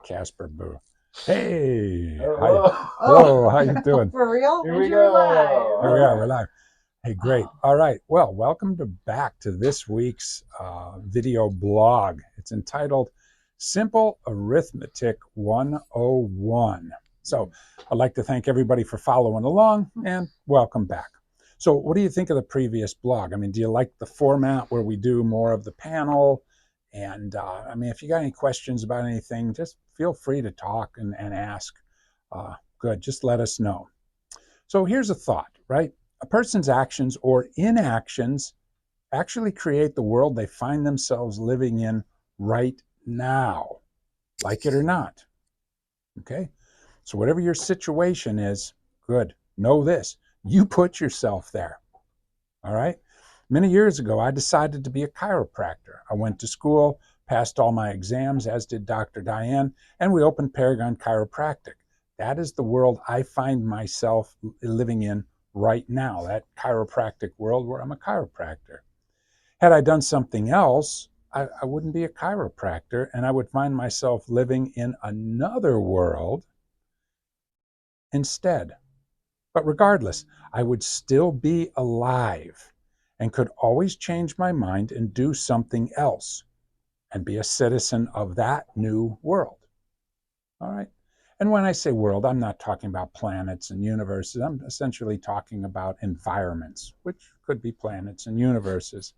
Casper Boo. Hey, hi. Hello. Hello, how you doing? For real? Here And we you're go. live. Here we All are, we're right. live. Hey, great. All right, well, welcome back to this week's video blog. It's entitled Simple Arithmetic 101. So I'd like to thank everybody for following along and welcome back. So what do you think of the previous blog? I mean, do you like the format where we do more of the panel? And I mean, if you got any questions about anything, just feel free to talk and ask. Good, just let us know. So here's a thought, right? A person's actions or inactions actually create the world they find themselves living in right now, like it or not. Okay? So whatever your situation is, good. Know this. You put yourself there. All right? Many years ago, I decided to be a chiropractor. I went to school, passed all my exams, as did Dr. Diane, and we opened Paragon Chiropractic. That is the world I find myself living in right now, that chiropractic world where I'm a chiropractor. Had I done something else, I wouldn't be a chiropractor, and I would find myself living in another world instead. But regardless, I would still be alive and could always change my mind and do something else and be a citizen of that new world. All right. And when I say world, I'm not talking about planets and universes. I'm essentially talking about environments, which could be planets and universes.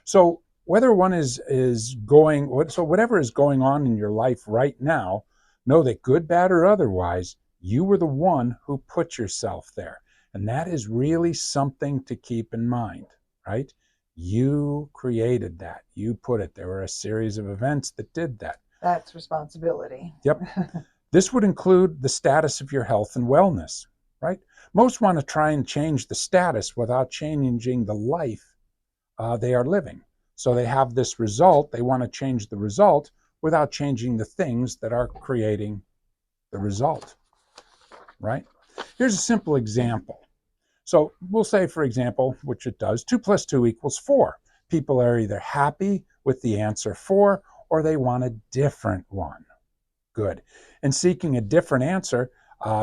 So whether one is going, so whatever is going on in your life right now, know that good, bad, or otherwise, you were the one who put yourself there. And that is really something to keep in mind, right? You created that. You put it. There were a series of events that did that. That's responsibility. Yep. This would include the status of your health and wellness, right? Most want to try and change the status without changing the life they are living. So they have this result. They want to change the result without changing the things that are creating the result, right? Here's a simple example. So we'll say, for example, which it does, 2 plus 2 equals 4. People are either happy with the answer 4 or they want a different one. Good. In seeking a different answer,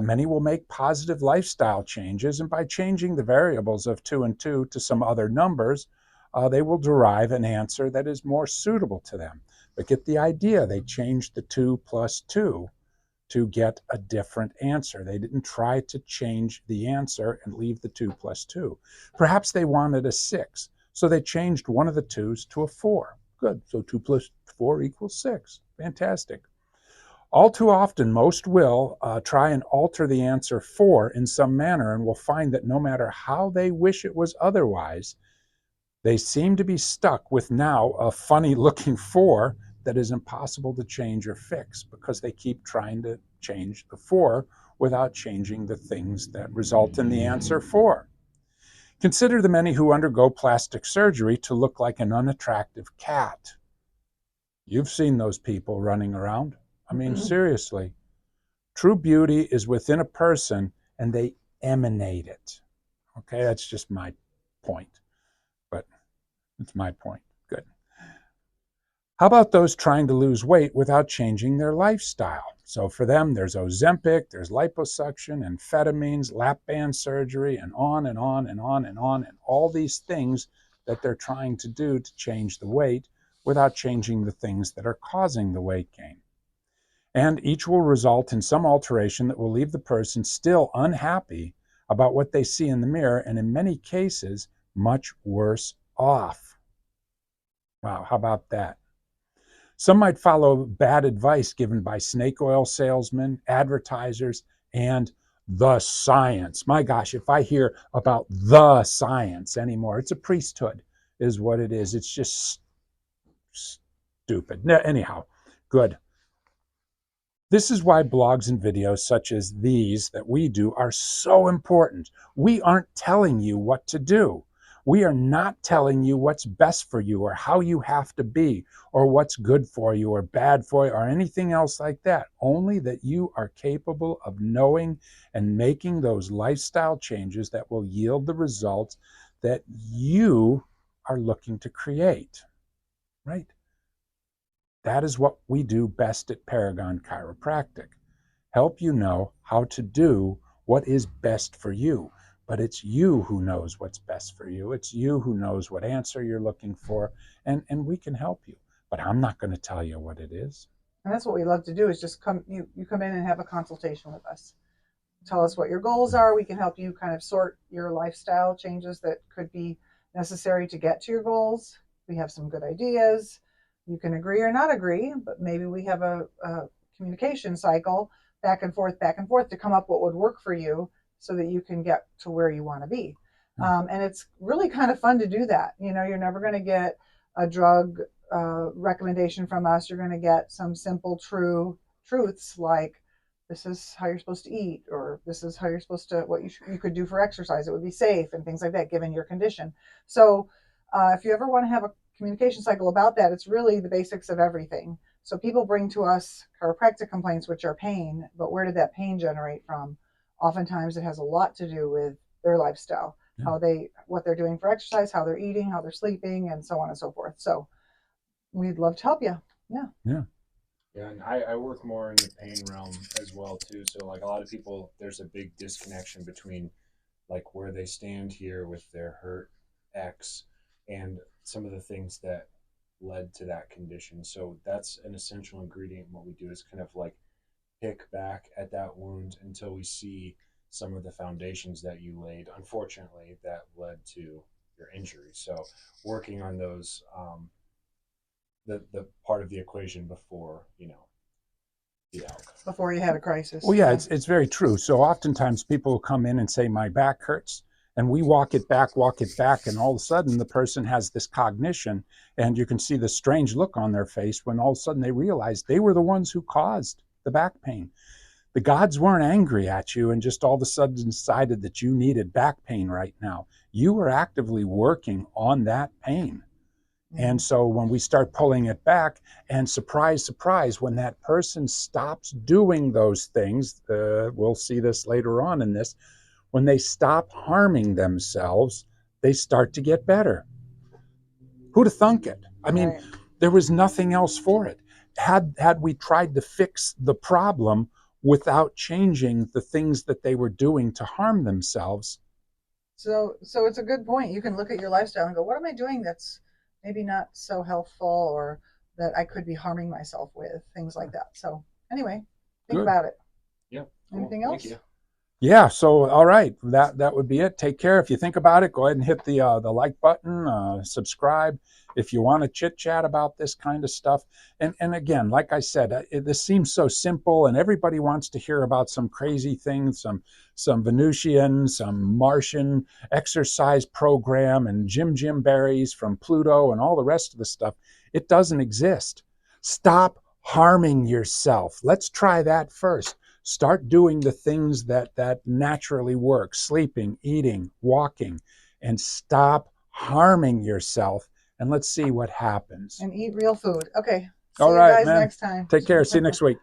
many will make positive lifestyle changes, and by changing the variables of 2 and 2 to some other numbers, they will derive an answer that is more suitable to them. But get the idea, they changed the 2 plus 2 to get a different answer. They didn't try to change the answer and leave the 2 plus 2. Perhaps they wanted a 6, so they changed one of the 2's to a 4. Good, so 2 plus 4 equals 6. Fantastic. All too often, most will try and alter the answer 4 in some manner and will find that no matter how they wish it was otherwise, they seem to be stuck with now a funny looking 4 that is impossible to change or fix because they keep trying to change the 4 without changing the things that result in the answer 4. Consider the many who undergo plastic surgery to look like an unattractive cat. You've seen those people running around. I mean, seriously. True beauty is within a person and they emanate it. Okay, that's just my point, but it's my point. Good. How about those trying to lose weight without changing their lifestyle? So for them, there's Ozempic, there's liposuction, amphetamines, lap band surgery, and on and on and on and on, and all these things that they're trying to do to change the weight without changing the things that are causing the weight gain. And each will result in some alteration that will leave the person still unhappy about what they see in the mirror, and in many cases, much worse off. Wow, how about that? Some might follow bad advice given by snake oil salesmen, advertisers, and the science. My gosh, if I hear about the science anymore, it's a priesthood, is what it is. It's just stupid. Anyhow, good. This is why blogs and videos such as these that we do are so important. We aren't telling you what to do. We are not telling you what's best for you or how you have to be or what's good for you or bad for you or anything else like that. Only that you are capable of knowing and making those lifestyle changes that will yield the results that you are looking to create, right? That is what we do best at Paragon Chiropractic. Help you know how to do what is best for you. But it's you who knows what's best for you. It's you who knows what answer you're looking for, and we can help you. But I'm not going to tell you what it is. And that's what we love to do is just you come in and have a consultation with us. Tell us what your goals are. We can help you kind of sort your lifestyle changes that could be necessary to get to your goals. We have some good ideas. You can agree or not agree, but maybe we have a communication cycle back and forth to come up what would work for you so that you can get to where you want to be. And it's really kind of fun to do that. You know, you're never going to get a drug recommendation from us. You're going to get some simple truths like this is how you're supposed to eat, or this is how you're supposed to, what you could do for exercise. It would be safe and things like that, given your condition. So if you ever want to have a communication cycle about that, it's really the basics of everything. So people bring to us chiropractic complaints, which are pain, but where did that pain generate from? Oftentimes it has a lot to do with their lifestyle, what they're doing for exercise, how they're eating, how they're sleeping, and so on and so forth. So we'd love to help you. Yeah. Yeah, and I work more in the pain realm as well too. So like a lot of people, there's a big disconnection between like where they stand here with their hurt X and some of the things that led to that condition. So that's an essential ingredient in what we do is kind of like pick back at that wound until we see some of the foundations that you laid, unfortunately, that led to your injury. So working on those the part of the equation before, the outcome. Before you had a crisis. Well, yeah, it's very true. So oftentimes people will come in and say, my back hurts. And we walk it back, and all of a sudden the person has this cognition, and you can see the strange look on their face when all of a sudden they realize they were the ones who caused the back pain. The gods weren't angry at you and just all of a sudden decided that you needed back pain right now. You were actively working on that pain. And so when we start pulling it back, and surprise, surprise, when that person stops doing those things, we'll see this later on in this, when they stop harming themselves, they start to get better. Who'd have thunk it? I mean, Right. There was nothing else for it. Had we tried to fix the problem without changing the things that they were doing to harm themselves. So it's a good point. You can look at your lifestyle and go, what am I doing that's maybe not so healthful, or that I could be harming myself with, things like that. So anyway, think Good. about it. Yeah. Anything else? Thank you. Yeah, so all right, that would be it. Take care. If you think about it, go ahead and hit the like button, subscribe if you want to chit chat about this kind of stuff. And again, like I said, this seems so simple, and everybody wants to hear about some crazy things, some Venusian, some Martian exercise program, and Jim berries from Pluto, and all the rest of the stuff. It doesn't exist. Stop harming yourself. Let's try that first. Start doing the things that naturally work, sleeping, eating, walking, and stop harming yourself. And let's see what happens. And eat real food. Okay. See All you right, guys man. next time. Take care. See you next week.